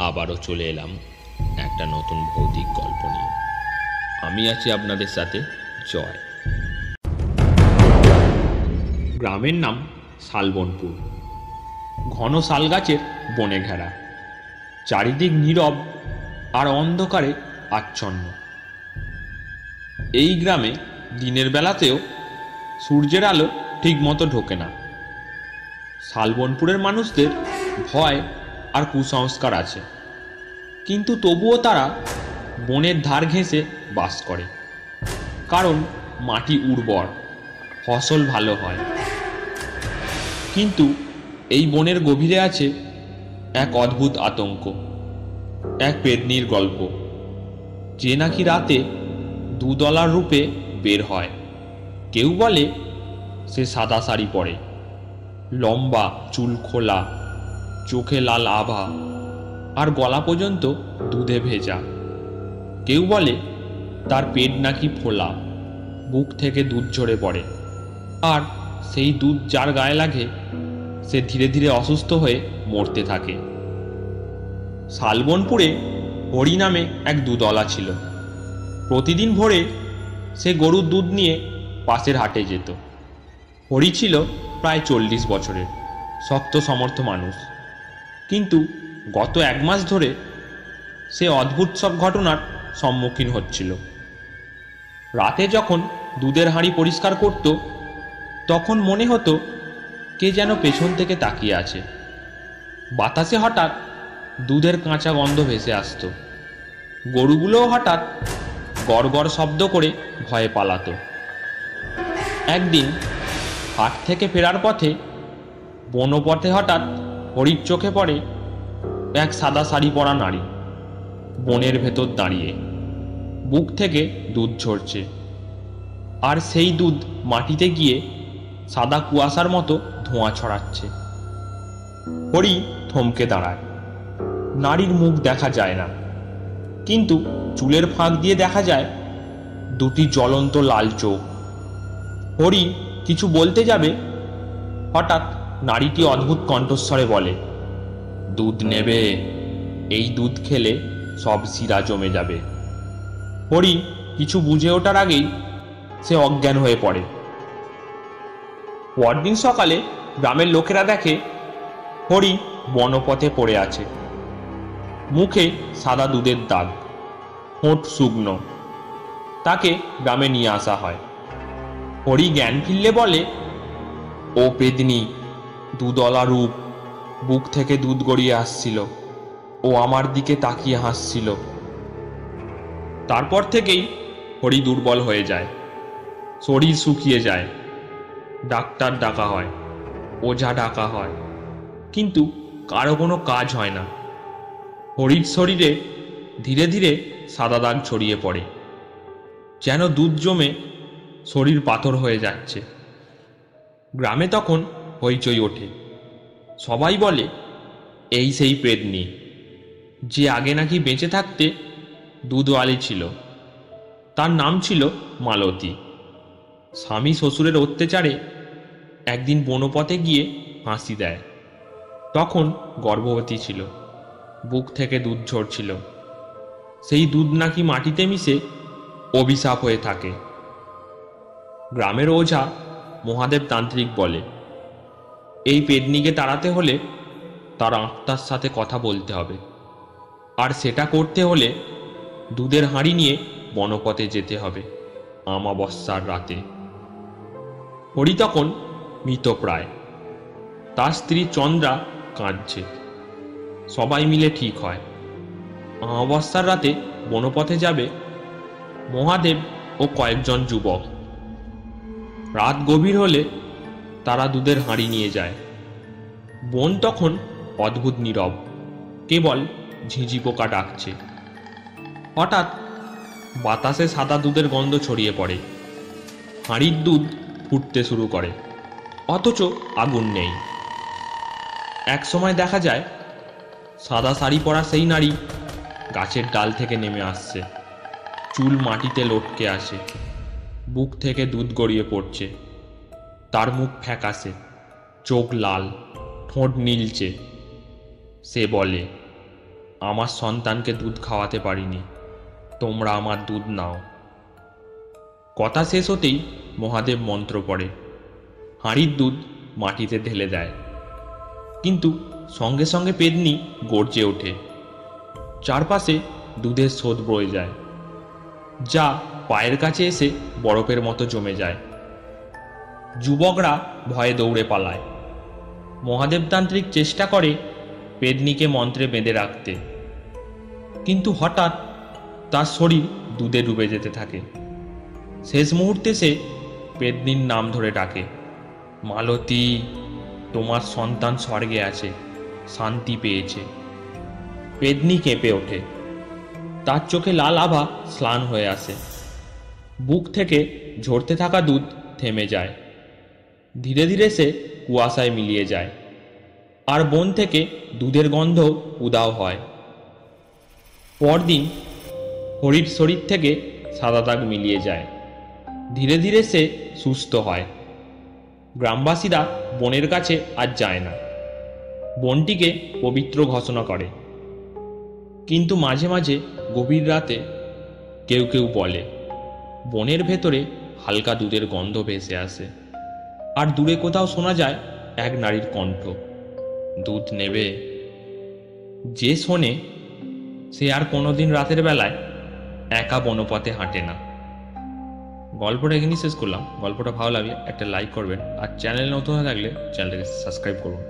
আবারও চলে এলাম একটা নতুন ভৌতিক গল্প নিয়ে। আমি আছি আপনাদের সাথে জয়। গ্রামের নাম শালবনপুর। ঘন শাল গাছের বনে ঘেরা, চারিদিক নীরব আর অন্ধকারে আচ্ছন্ন। এই গ্রামে দিনের বেলাতেও সূর্যের আলো ঠিক মতো ঢোকে না। শালবনপুরের মানুষদের ভয় আর কুসংস্কার আছে, কিন্তু তবুও তারা বনের ধার ঘেঁষে বাস করে, কারণ মাটি উর্বর, ফসল ভালো হয়। কিন্তু এই বনের গভীরে আছে এক অদ্ভুত আতঙ্ক, এক পেতনির গল্প, যে নাকি রাতে দুদলার রূপে বের হয়। কেউ বলে সে সাদা শাড়ি পরে, লম্বা চুল খোলা, চোখে লাল আভা আর গলা পর্যন্ত দুধে ভেজা। কেউ বলে তার পেট নাকি ফোলা, বুক থেকে দুধ ঝরে পড়ে, আর সেই দুধ যার গায়ে লাগে সে ধীরে ধীরে অসুস্থ হয়ে মরতে থাকে। শালবনপুরে হরি নামে এক দুধওয়ালা ছিল। প্রতিদিন ভোরে সে গরুর দুধ নিয়ে পাশের হাটে যেত। হরি ছিল প্রায় 40 বছরের শক্ত সমর্থ মানুষ, কিন্তু গত 1 মাস ধরে সে অদ্ভুত সব ঘটনার সম্মুখীন হচ্ছিল। রাতে যখন দুধের হাঁড়ি পরিষ্কার করত, তখন মনে হতো কে যেন পেছন থেকে তাকিয়ে আছে। বাতাসে হঠাৎ দুধের কাঁচা গন্ধ ভেসে আসত। গরুগুলোও হঠাৎ গড় গড় শব্দ করে ভয়ে পালাতো। একদিন হাট থেকে ফেরার পথে বনপথে হঠাৎ হরির চোখে পড়ে এক সাদা শাড়ি পরা নারী, বনের ভেতর দাঁড়িয়ে, বুক থেকে দুধ ঝরছে, আর সেই দুধ মাটিতে গিয়ে সাদা কুয়াশার মতো ধোঁয়া ছড়াচ্ছে। হরি থমকে দাঁড়ায়। নারীর মুখ দেখা যায় না, কিন্তু চুলের ফাঁক দিয়ে দেখা যায় দুটি জ্বলন্ত লাল চোখ। হরি কিছু বলতে যাবে, হঠাৎ নারীটি অদ্ভুত কণ্ঠস্বরে বলে, দুধ নেবে, এই দুধ খেলে সব শিরা জমে যাবে। হরি কিছু বুঝে ওঠার আগেই সে অজ্ঞান হয়ে পড়ে। পরদিন সকালে গ্রামের লোকেরা দেখে হরি বনপথে পড়ে আছে, মুখে সাদা দুধের দাগ, ঠোঁট শুকনো। তাকে গ্রামে নিয়ে আসা হয়। হরি জ্ঞান ফিরলে বলে, ও পেতনি, দুধওয়ালা রূপ, বুক থেকে দুধ গড়িয়ে আসছিল, ও আমার দিকে তাকিয়ে হাসছিল। তারপর থেকেই হরি দুর্বল হয়ে যায়, শরীর শুকিয়ে যায়। ডাক্তার ডাকা হয়, ওঝা ডাকা হয়, কিন্তু কারো কোনো কাজ হয় না। হরির শরীরে ধীরে ধীরে সাদা দাগ ছড়িয়ে পড়ে, যেন দুধ জমে শরীর পাথর হয়ে যাচ্ছে। গ্রামে তখন হইচই ওঠে। সবাই বলে এই সেই পেতনি, যে আগে নাকি বেঁচে থাকতে দুধওয়ালি ছিল। তার নাম ছিল মালতী। স্বামী শ্বশুরের অত্যাচারে একদিন বনপথে গিয়ে ফাঁসি দেয়। তখন গর্ভবতী ছিল, বুক থেকে দুধ ঝরছিল। সেই দুধ নাকি মাটিতে মিশে অভিশাপ হয়ে থাকে। গ্রামের ওঝা মহাদেব তান্ত্রিক বলে, এই পেতনিকে তাড়াতে হলে তার আত্মার সাথে কথা বলতে হবে, আর সেটা করতে হলে দুধের হাঁড়ি নিয়ে বনপথে যেতে হবে অমাবস্যার রাতে। হরি তখন মৃতপ্রায়। তার স্ত্রী চন্দ্রা কাঁদছে। সবাই মিলে ঠিক হয় অমাবস্যার রাতে বনপথে যাবে মহাদেব ও কয়েকজন যুবক। রাত গভীর হলে তারা দুধের হাঁড়ি নিয়ে যায়। বন তখন অদ্ভুত নীরব, কেবল ঝিঁঝি পোকা ডাকছে। হঠাৎ বাতাসে সাদা দুধের গন্ধ ছড়িয়ে পড়ে। হাঁড়ির দুধ ফুটতে শুরু করে, অথচ আগুন নেই। এক সময় দেখা যায় সাদা শাড়ি পরা সেই নারী গাছের ডাল থেকে নেমে আসছে। চুল মাটিতে লটকে আসে, বুক থেকে দুধ গড়িয়ে পড়ছে। তার মুখ ফ্যাকাশে, চোখ লাল, ঠোঁট নীলচে। সে বলে, আমার সন্তানকে দুধ খাওয়াতে পারিনি, তোমরা আমার দুধ নাও। কথা শেষ হতেই মহাদেব মন্ত্র পড়ে, হাঁড়ির দুধ মাটিতে ঢেলে দেয়। কিন্তু সঙ্গে সঙ্গে পেতনি গর্জে ওঠে। চারপাশে দুধের স্রোত বয়ে যায়, যা পায়ের কাছে এসে বরফের মতো জমে যায়। যুবকরা ভয়ে দৌড়ে পালায়। মহাদেবতান্ত্রিক চেষ্টা করে পেতনিকে মন্ত্রে বেঁধে রাখতে, কিন্তু হঠাৎ তার শরীর দুধে ডুবে যেতে থাকে। শেষ মুহূর্তে সে পেতনির নাম ধরে ডাকে, মালতী, তোমার সন্তান স্বর্গে আছে, শান্তি পেয়েছে। পেতনি কেঁপে ওঠে, তার চোখে লাল আভা স্নান হয়ে আসে। বুক থেকে ঝরতে থাকা দুধ থেমে যায়। ধীরে ধীরে সে কুয়াশায় মিলিয়ে যায়, আর বন থেকে দুধের গন্ধ উধাও হয়। পরদিন হরির শরীর থেকে সাদা দাগ মিলিয়ে যায়। ধীরে ধীরে সে সুস্থ হয়। গ্রামবাসীরা বনের কাছে আর যায় না, বনটিকে পবিত্র ঘোষণা করে। কিন্তু মাঝে মাঝে গভীর রাতে কেউ কেউ বলে, বনের ভেতরে হালকা দুধের গন্ধ ভেসে আসে, আর দূরে কোথাও শোনা যায় এক নারীর কণ্ঠ, দুধ নেবে। যে শোনে সে আর কোনোদিন রাতের বেলায় একা বনপথে হাঁটে না। গল্পটা এখানেই শেষ করলাম। গল্পটা ভালো লাগলে একটা লাইক করবেন, আর চ্যানেল নতুন হয়ে থাকলে চ্যানেলটাকে সাবস্ক্রাইব করুন।